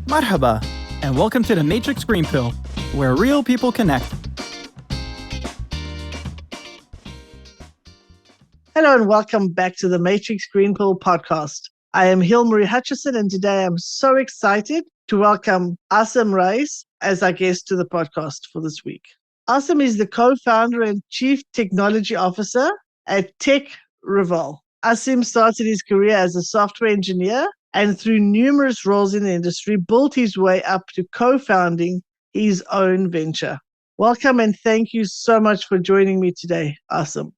Marhaba, and welcome to the Matrix Green Pill, where real people connect. Hello and welcome back to the Matrix Green Pill podcast. I am Hilmarie Hutchison, and today I'm so excited to welcome Asim Rais as our guest to the podcast for this week. Asim is the co-founder and chief technology officer at TekRevol. Asim started his career as a software engineer and through numerous roles in the industry, built his way up to co-founding his own venture. Welcome and thank you so much for joining me today, Asim.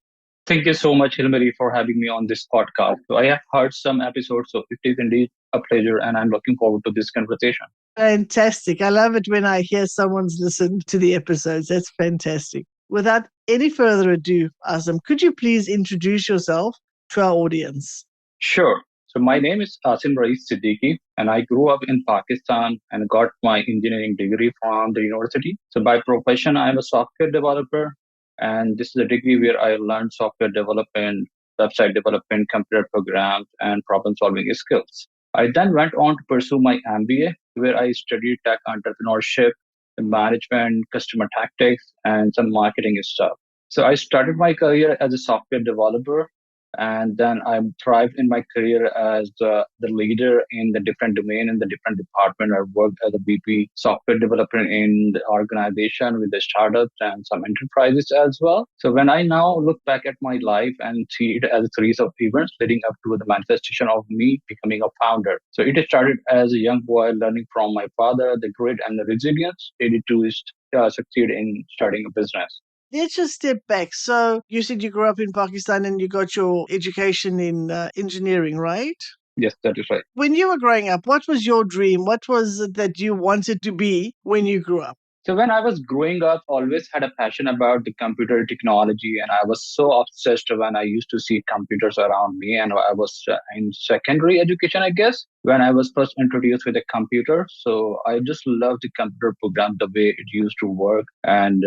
Thank you so much, Hilmarie, for having me on this podcast. So I have heard some episodes, so it is indeed a pleasure, and I'm looking forward to this conversation. Fantastic. I love it when I hear someone's listened to the episodes. That's fantastic. Without any further ado, Asim, could you please introduce yourself to our audience? Sure. So my name is Asim Rais Siddiqui, and I grew up in Pakistan and got my engineering degree from the university. So by profession, I'm a software developer, and this is a degree where I learned software development, website development, computer programs, and problem-solving skills. I then went on to pursue my MBA, where I studied tech entrepreneurship, management, customer tactics, and some marketing stuff. So I started my career as a software developer, and then I thrived in my career as the leader in the different domain in the different department. I worked as a VP software developer in the organization with the startups and some enterprises as well. So when I now look back at my life and see it as a series of events leading up to the manifestation of me becoming a founder. So it started as a young boy learning from my father the grit and the resilience needed to succeed in starting a business. Let's just step back. So you said you grew up in Pakistan and you got your education in engineering, right? Yes, that is right. When you were growing up, what was your dream? What was it that you wanted to be when you grew up? So when I was growing up, always had a passion about the computer technology, and I was so obsessed when I used to see computers around me. And I was in secondary education, I guess, when I was first introduced with a computer. So I just loved the computer program, the way it used to work, and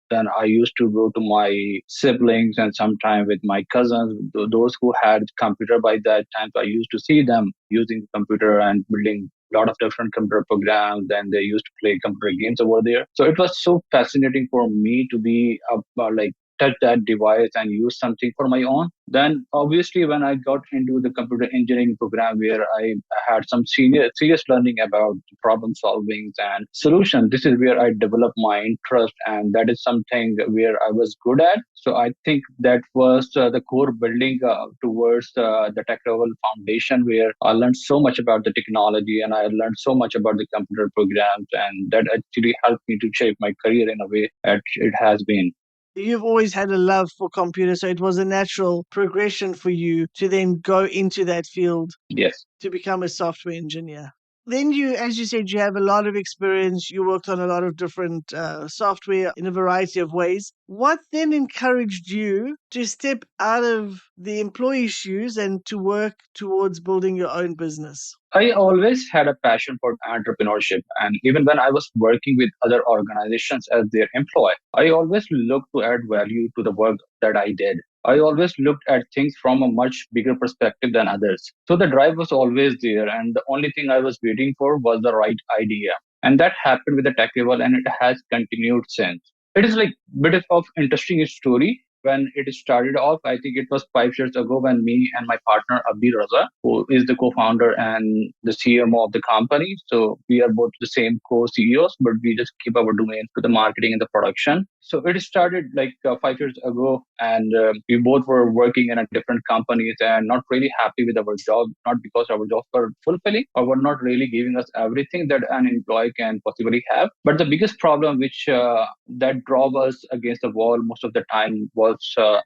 then I used to go to my siblings and sometime with my cousins, those who had computer by that time. So I used to see them using the computer and building a lot of different computer programs, and they used to play computer games over there. So it was so fascinating for me to be like touch that device and use something for my own. Then obviously when I got into the computer engineering program where I had some serious learning about problem solving and solution, this is where I developed my interest, and that is something where I was good at. So I think that was the core building towards the TekRevol foundation, where I learned so much about the technology and I learned so much about the computer programs, and that actually helped me to shape my career in a way that it has been. You've always had a love for computers, so it was a natural progression for you to then go into that field. Yes. To become a software engineer. Then you, as you said, you have a lot of experience. You worked on a lot of different software in a variety of ways. What then encouraged you to step out of the employee shoes and to work towards building your own business? I always had a passion for entrepreneurship, and even when I was working with other organizations as their employee, I always looked to add value to the work that I did. I always looked at things from a much bigger perspective than others. So the drive was always there, and the only thing I was waiting for was the right idea. And that happened with the TekRevol, and it has continued since. It is like a bit of interesting story. When it started off, I think it was 5 years ago when me and my partner Abir Raza, who is the co-founder and the CMO of the company. So we are both the same co-CEOs, but we just keep our domain to the marketing and the production. So it started like 5 years ago, and we both were working in a different companies and not really happy with our job, not because our jobs were fulfilling or were not really giving us everything that an employee can possibly have. But the biggest problem which that drove us against the wall most of the time was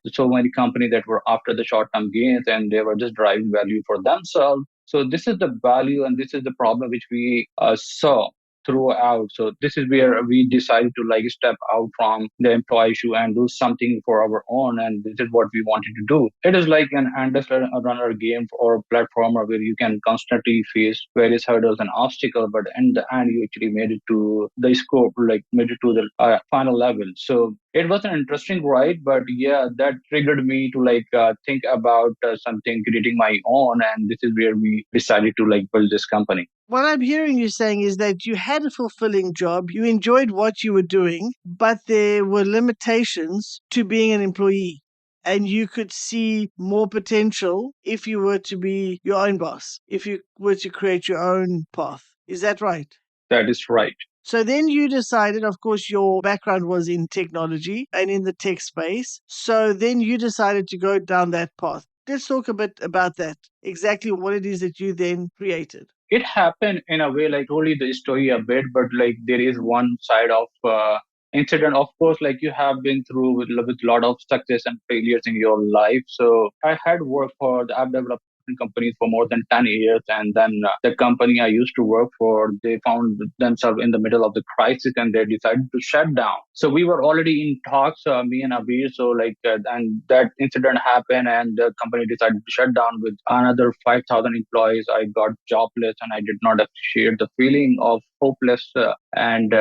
so many companies that were after the short-term gains, and they were just driving value for themselves. So this is the value and this is the problem which we saw throughout. So this is where we decided to like step out from the employee issue and do something for our own. And this is what we wanted to do. It is like an endless runner game or platformer where you can constantly face various hurdles and obstacles, but in the end, you actually made it to the scope, like made it to the final level. So It was an interesting ride, but yeah, that triggered me to think about something, creating my own, and this is where we decided to build this company. What I'm hearing you saying is that you had a fulfilling job, you enjoyed what you were doing, but there were limitations to being an employee. And you could see more potential if you were to be your own boss, if you were to create your own path. Is that right? That is right. So then you decided, of course, your background was in technology and in the tech space. So then you decided to go down that path. Let's talk a bit about that, exactly what it is that you then created. It happened in a way told you the story a bit, but there is one side of incident. Of course, you have been through with a lot of success and failures in your life. So I had worked for the app development companies for more than 10 years, and then the company I used to work for, they found themselves in the middle of the crisis and they decided to shut down. So we were already in talks, me and Abir. So and that incident happened and the company decided to shut down with another 5,000 employees. I got jobless and I did not appreciate the feeling of hopeless and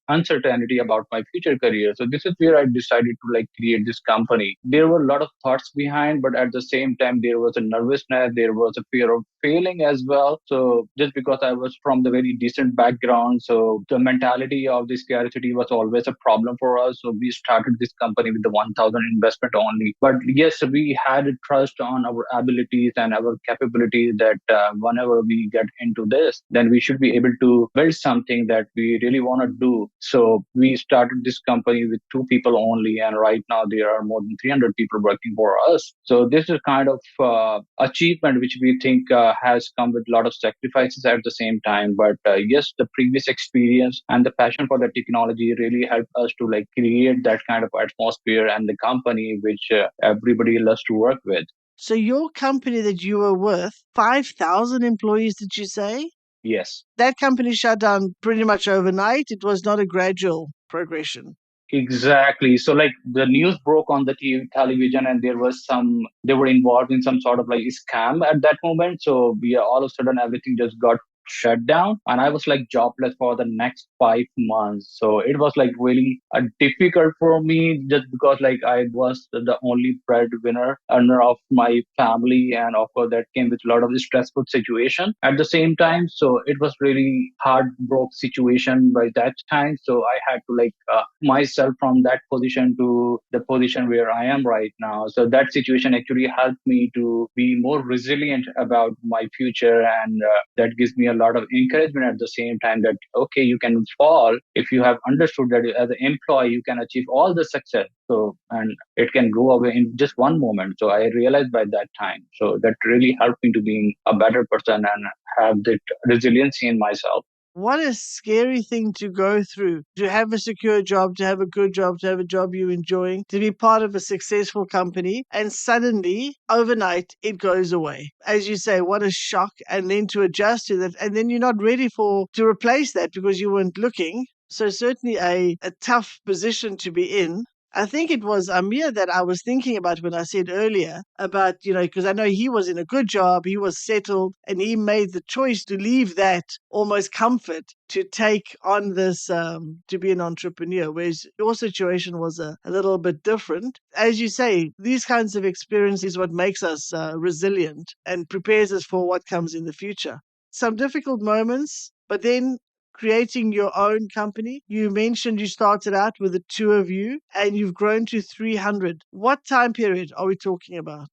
uncertainty about my future career. So this is where I decided to create this company. There were a lot of thoughts behind, but at the same time there was a nervousness, there was a fear of failing as well. So just because I was from the very decent background, so the mentality of the scarcity was always a problem for us. So we started this company with the 1,000 investment only. But yes, we had trust on our abilities and our capabilities that whenever we get into this, then we should be able to build something that we really want to do. So we started this company with two people only, and right now there are more than 300 people working for us. So this is kind of achievement which we think has come with a lot of sacrifices at the same time. But yes, the previous experience and the passion for the technology really helped us to create that kind of atmosphere and the company which everybody loves to work with. So your company that you were with, 5,000 employees, did you say? Yes. That company shut down pretty much overnight. It was not a gradual progression. Exactly. So the news broke on the television, and they were involved in some sort of scam at that moment. So we all of a sudden everything just got shut down, and I was jobless for the next 5 months. So it was really difficult for me, just because I was the only breadwinner earner of my family, and of course that came with a lot of stressful situation at the same time. So it was really hard broke situation by that time. So I had to myself from that position to the position where I am right now. So that situation actually helped me to be more resilient about my future, and that gives me a lot of encouragement at the same time that okay, you can fall if you have understood that as an employee you can achieve all the success. So and it can go away in just one moment. So I realized by that time. So that really helped me to being a better person and have that resiliency in myself. What a scary thing to go through. To have a secure job, to have a good job, to have a job you're enjoying, to be part of a successful company, and suddenly, overnight, it goes away. As you say, what a shock. And then to adjust to that. And then you're not ready to replace that because you weren't looking. So certainly a tough position to be in. I think it was Amir that I was thinking about when I said earlier about, because I know he was in a good job, he was settled, and he made the choice to leave that almost comfort to take on this, to be an entrepreneur, whereas your situation was a little bit different. As you say, these kinds of experience is what makes us resilient and prepares us for what comes in the future. Some difficult moments, but then creating your own company. You mentioned you started out with the two of you and you've grown to 300. What time period are we talking about?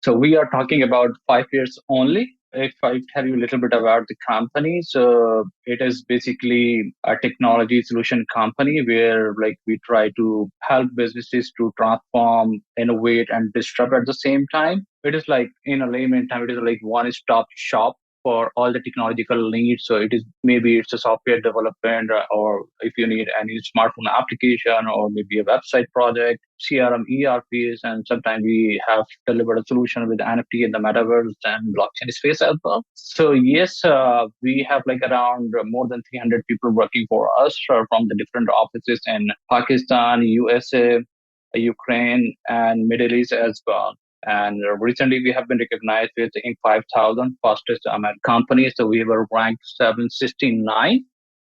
So we are talking about 5 years only. If I tell you a little bit about the company, so it is basically a technology solution company where we try to help businesses to transform, innovate, and disrupt at the same time. It is in a layman time, it is one-stop shop for all the technological needs. So it is maybe it's a software development, or if you need any smartphone application or maybe a website project, CRM, ERPs, and sometimes we have delivered a solution with NFT in the metaverse and blockchain space as well. So yes, we have around more than 300 people working for us from the different offices in Pakistan, USA, Ukraine, and Middle East as well. And recently, we have been recognized with Inc. 5,000 fastest American companies. So we were ranked 769.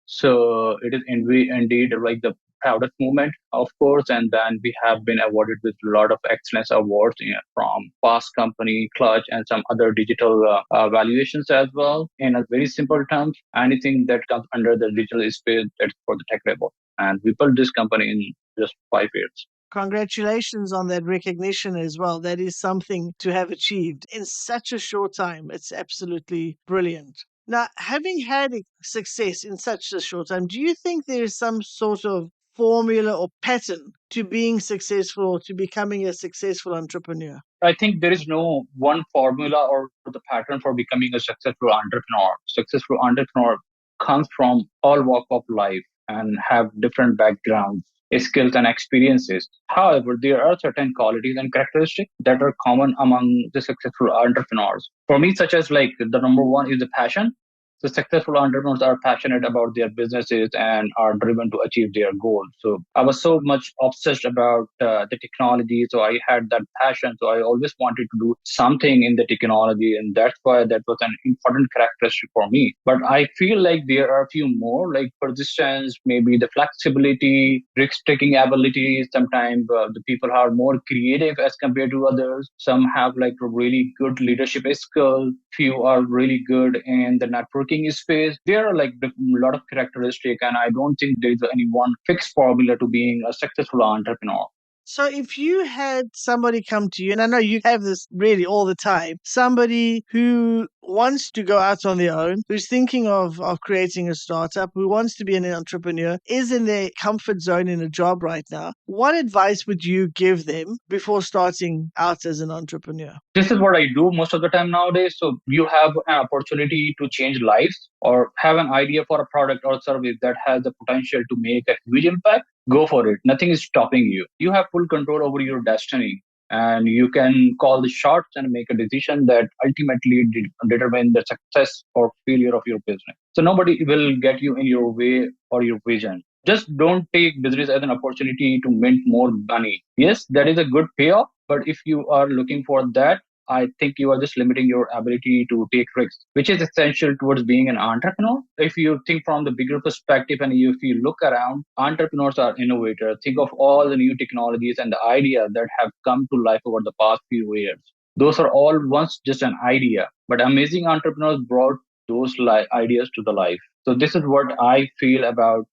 So it is indeed the proudest moment, of course. And then we have been awarded with a lot of excellence awards from Fast Company, Clutch, and some other digital valuations as well. In a very simple terms, anything that comes under the digital space, that's for the TekRevol. And we built this company in just 5 years. Congratulations on that recognition as well. That is something to have achieved in such a short time. It's absolutely brilliant. Now, having had success in such a short time, do you think there is some sort of formula or pattern to being successful, to becoming a successful entrepreneur? I think there is no one formula or the pattern for becoming a successful entrepreneur. Successful entrepreneur comes from all walk of life and have different backgrounds, skills and experiences. However, there are certain qualities and characteristics that are common among the successful entrepreneurs. For me, such as like the number one is the passion. So successful entrepreneurs are passionate about their businesses and are driven to achieve their goals. So I was so much obsessed about the technology. So I had that passion. So I always wanted to do something in the technology. And that's why that was an important characteristic for me. But I feel like there are a few more like persistence, maybe the flexibility, risk taking abilities. Sometimes the people are more creative as compared to others. Some have like a really good leadership skills. Few are really good in the networking space. There are like a lot of characteristics, and I don't think there is any one fixed formula to being a successful entrepreneur. So, if you had somebody come to you, and I know you have this really all the time, somebody who wants to go out on their own, who's thinking of creating a startup, who wants to be an entrepreneur, is in their comfort zone in a job right now, what advice would you give them before starting out as an entrepreneur? This is what I do most of the time nowadays. So you have an opportunity to change lives or have an idea for a product or service that has the potential to make a huge impact. Go for it. Nothing is stopping you. You have full control over your destiny and you can call the shots and make a decision that ultimately determine the success or failure of your business. So nobody will get you in your way or your vision. Just don't take business as an opportunity to mint more money. Yes, that is a good payoff, but if you are looking for that, I think you are just limiting your ability to take risks, which is essential towards being an entrepreneur. If you think from the bigger perspective and if you look around, entrepreneurs are innovators. Think of all the new technologies and the ideas that have come to life over the past few years. Those are all once just an idea, but amazing entrepreneurs brought those ideas to the life. So this is what I feel about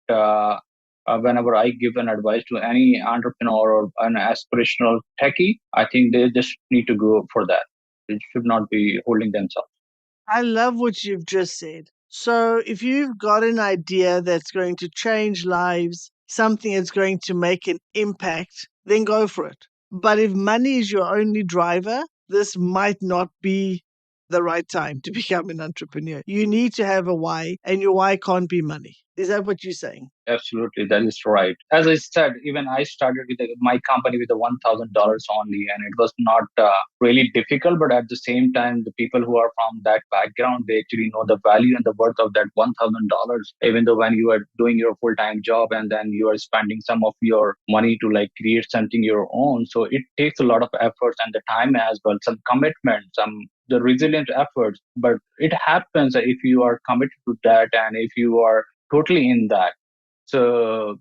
whenever I give an advice to any entrepreneur or an aspirational techie. I think they just need to go for that. They should not be holding themselves. I love what you've just said. So, if you've got an idea that's going to change lives, something that's going to make an impact, then go for it. But if money is your only driver, this might not be the right time to become an entrepreneur. You need to have a why, and your why can't be money. Is that what you're saying? Absolutely, that is right. As I said, even I started with my company with the $1,000 only, and it was not really difficult. But at the same time, the people who are from that background, they actually know the value and the worth of that $1,000. Even though when you are doing your full time job and then you are spending some of your money to like create something your own, so it takes a lot of efforts and the time as well, some commitment, some the resilient efforts. But it happens if you are committed to that and if you are totally in that. So,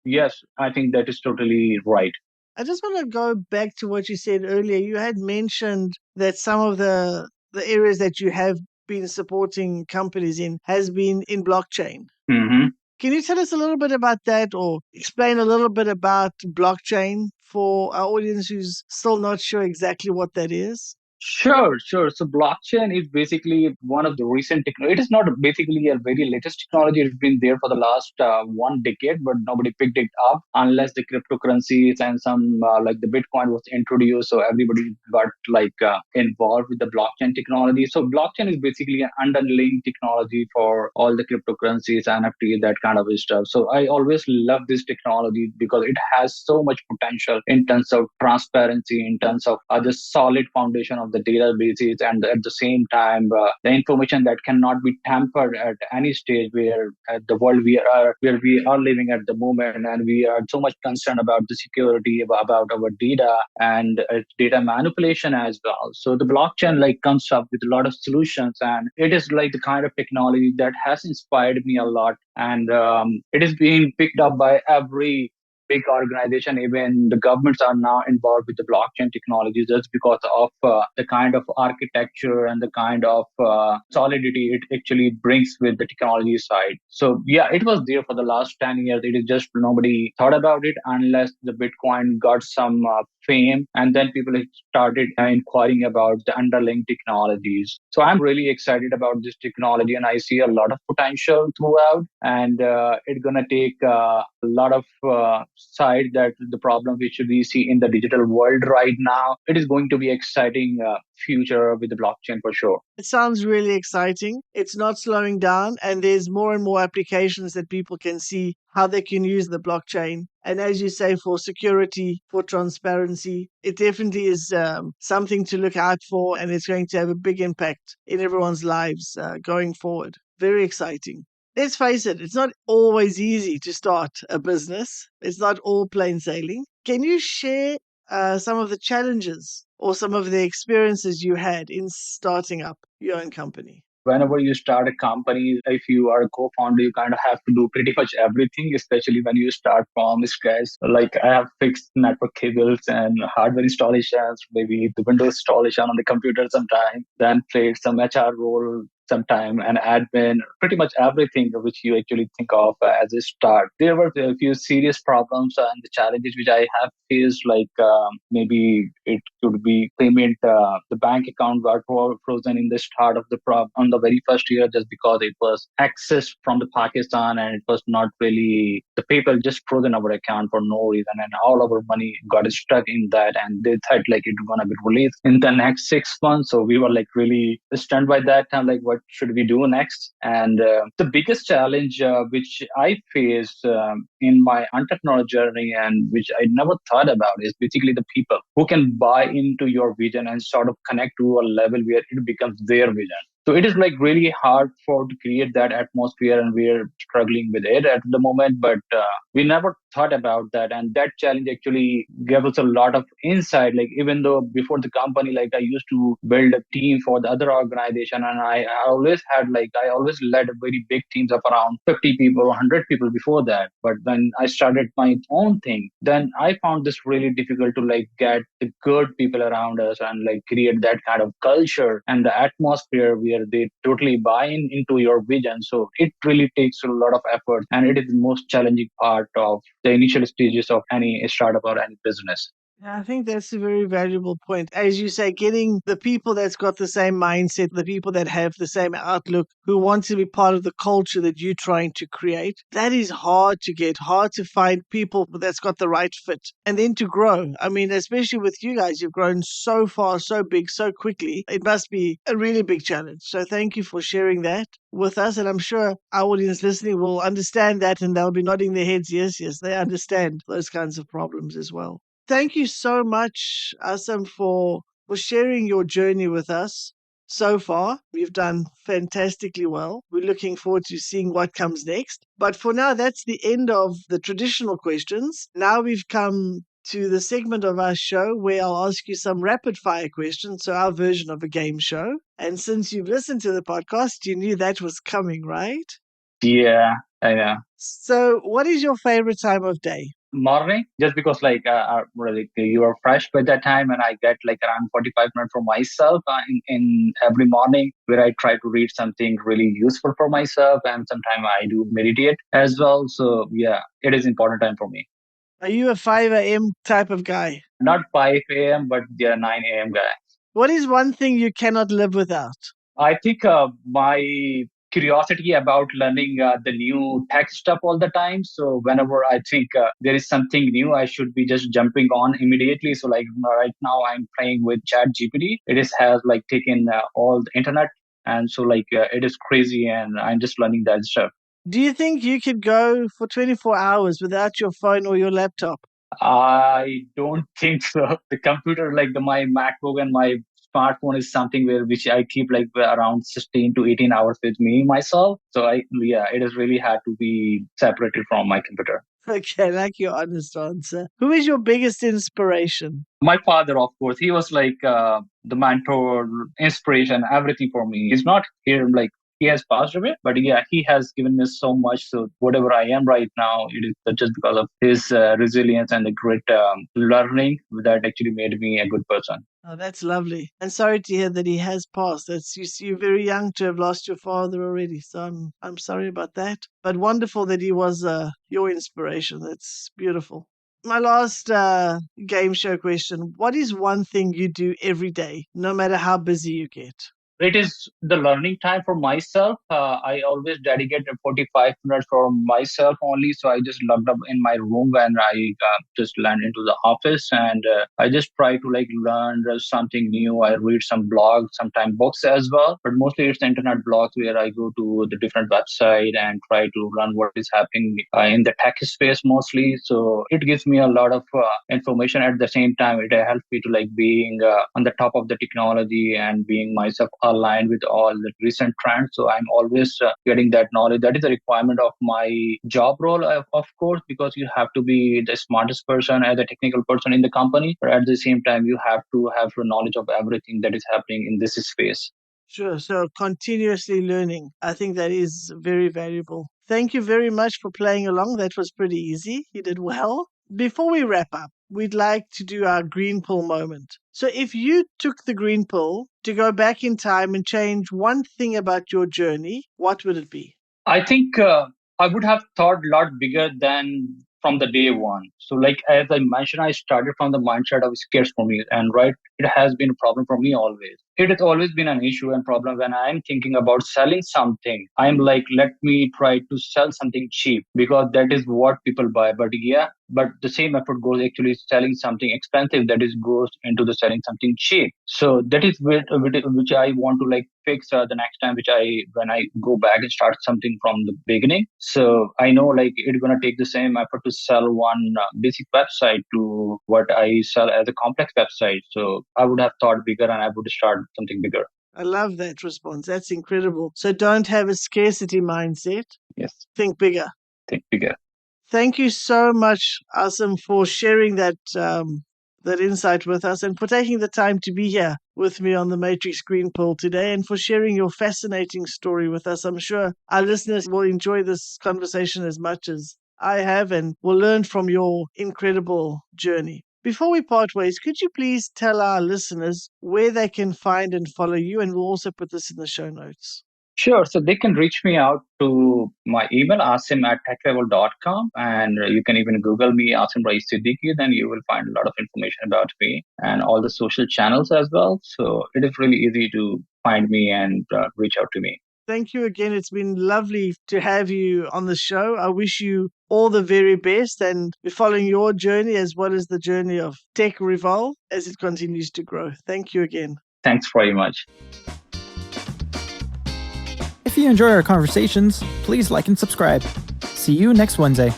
yes, I think that is totally right. I just want to go back to what you said earlier. You had mentioned that some of the areas that you have been supporting companies in has been in blockchain. Hmm. Can you tell us a little bit about that or explain a little bit about blockchain for our audience who's still not sure exactly what that is? Sure, sure. So blockchain is basically one of the recent technology. It is not basically a very latest technology. It's been there for the last 1 decade, but nobody picked it up unless the cryptocurrencies and some like the Bitcoin was introduced. So everybody got like involved with the blockchain technology. So blockchain is basically an underlying technology for all the cryptocurrencies, NFT, that kind of stuff. So I always love this technology because it has so much potential in terms of transparency, in terms of the solid foundation of the databases, and at the same time, the information that cannot be tampered at any stage where at the world where we are living at the moment, and we are so much concerned about the security about our data and data manipulation as well. So the blockchain like comes up with a lot of solutions, and it is like the kind of technology that has inspired me a lot, and it is being picked up by every big organization. Even the governments are now involved with the blockchain technology just because of the kind of architecture and the kind of solidity it actually brings with the technology side. So yeah, it was there for the last 10 years. It is just nobody thought about it unless the Bitcoin got some fame, and then people started inquiring about the underlying technologies. So I'm really excited about this technology, and I see a lot of potential throughout, and it's going to take a lot of side that the problem which we see in the digital world right now. It is going to be exciting future with the blockchain for sure. It sounds really exciting. It's not slowing down, and there's more and more applications that people can see how they can use the blockchain. And as you say, for security, for transparency, it definitely is something to look out for, and it's going to have a big impact in everyone's lives going forward. Very exciting. Let's face it, it's not always easy to start a business. It's not all plain sailing. Can you share some of the challenges or some of the experiences you had in starting up your own company? Whenever you start a company, if you are a co-founder, you kind of have to do pretty much everything, especially when you start from scratch. Like I have fixed network cables and hardware installations, maybe the Windows installation on the computer sometime, then played some HR role sometime, and admin, pretty much everything which you actually think of as a start. There were a few serious problems and the challenges which I have faced, like maybe it could be payment. The bank account got frozen in the start of the on the very first year just because it was accessed from the Pakistan, and it was not really, the people just frozen our account for no reason, and all our money got stuck in that, and they thought like it was gonna be released in the next 6 months. So we were like really stunned by that time, like what should we do next? And the biggest challenge which I faced in my entrepreneurial journey, and which I never thought about, is basically the people who can buy into your vision and sort of connect to a level where it becomes their vision. So it is like really hard for to create that atmosphere, and we're struggling with it at the moment. But we never thought about that, and that challenge actually gave us a lot of insight. Like even though before the company, like I used to build a team for the other organization, and I always had like I always led very big teams of around 50 people, 100 people before that. But when I started my own thing, then I found this really difficult to like get the good people around us and like create that kind of culture and the atmosphere where they totally buy into your vision. So it really takes a lot of effort, and it is the most challenging part of the initial stages of any startup or any business. Yeah, I think that's a very valuable point. As you say, getting the people that's got the same mindset, the people that have the same outlook, who want to be part of the culture that you're trying to create, that is hard to get, hard to find people that's got the right fit. And then to grow. I mean, especially with you guys, you've grown so far, so big, so quickly. It must be a really big challenge. So thank you for sharing that with us. And I'm sure our audience listening will understand that, and they'll be nodding their heads. Yes, yes, they understand those kinds of problems as well. Thank you so much, Asim, for sharing your journey with us so far. You've done fantastically well. We're looking forward to seeing what comes next. But for now, that's the end of the traditional questions. Now we've come to the segment of our show where I'll ask you some rapid fire questions, so our version of a game show. And since you've listened to the podcast, you knew that was coming, right? Yeah, I know. So, what is your favorite time of day? Morning, just because like really, you are fresh by that time, and I get like around 45 minutes for myself in every morning, where I try to read something really useful for myself, and sometimes I do meditate as well. So yeah, it is important time for me. Are you a 5 a.m. type of guy? Not 5 a.m., but yeah, 9 a.m. guy. What is one thing you cannot live without? I think my curiosity about learning the new tech stuff all the time. So whenever I think there is something new, I should be just jumping on immediately. So like right now, I'm playing with Chat GPT. It is has like taken all the internet, and so like it is crazy, and I'm just learning that stuff. Do you think you could go for 24 hours without your phone or your laptop? I don't think so. The computer, like my MacBook and my smartphone is something which I keep like around 16 to 18 hours with me myself. So it is really hard to be separated from my computer. Okay, I like your honest answer. Who is your biggest inspiration? My father, of course, he was like the mentor, inspiration, everything for me. He's not here, like he has passed away, but yeah, he has given me so much. So whatever I am right now, it is just because of his resilience and the great learning that actually made me a good person. Oh, that's lovely. And sorry to hear that he has passed. You're very young to have lost your father already. So I'm sorry about that. But wonderful that he was your inspiration. That's beautiful. My last game show question. What is one thing you do every day, no matter how busy you get? It is the learning time for myself. I always dedicate 45 minutes for myself only. So I just locked up in my room when I just land into the office, and I just try to like learn something new. I read some blogs, sometimes books as well, but mostly it's internet blogs where I go to the different website and try to learn what is happening in the tech space mostly. So it gives me a lot of information. At the same time, it helps me to like being on the top of the technology and being myself aligned with all the recent trends. So I'm always getting that knowledge. That is a requirement of my job role, of course, because you have to be the smartest person as a technical person in the company. But at the same time, you have to have knowledge of everything that is happening in this space. Sure. So continuously learning. I think that is very valuable. Thank you very much for playing along. That was pretty easy. You did well. Before we wrap up, we'd like to do our green pill moment. So if you took the green pill to go back in time and change one thing about your journey, what would it be? I think I would have thought a lot bigger than from the day one. So, like as I mentioned, I started from the mindset of scarce for me, and right, it has been a problem for me always. It has always been an issue and problem when I'm thinking about selling something. I'm like, let me try to sell something cheap because that is what people buy. But yeah, but the same effort goes actually selling something expensive that is goes into the selling something cheap. So that is which I want to like fix the next time which I when I go back and start something from the beginning. So I know like it's gonna take the same effort to sell one basic website to what I sell as a complex website. So I would have thought bigger and I would start something bigger. I love that response. That's incredible. So don't have a scarcity mindset. Yes, Think bigger. think bigger. Thank you so much, Asim, for sharing that insight with us and for taking the time to be here with me on the Matrix Green Pill today and for sharing your fascinating story with us. I'm sure our listeners will enjoy this conversation as much as I have and will learn from your incredible journey. Before we part ways, could you please tell our listeners where they can find and follow you? And we'll also put this in the show notes. Sure. So they can reach me out to my email, asim@tekrevol.com. And you can even Google me, Asim Rais Siddiqui. Then you will find a lot of information about me and all the social channels as well. So it is really easy to find me and reach out to me. Thank you again. It's been lovely to have you on the show. I wish you all the very best and we're following your journey as well as the journey of TekRevol as it continues to grow. Thank you again. Thanks very much. If you enjoy our conversations, please like and subscribe. See you next Wednesday.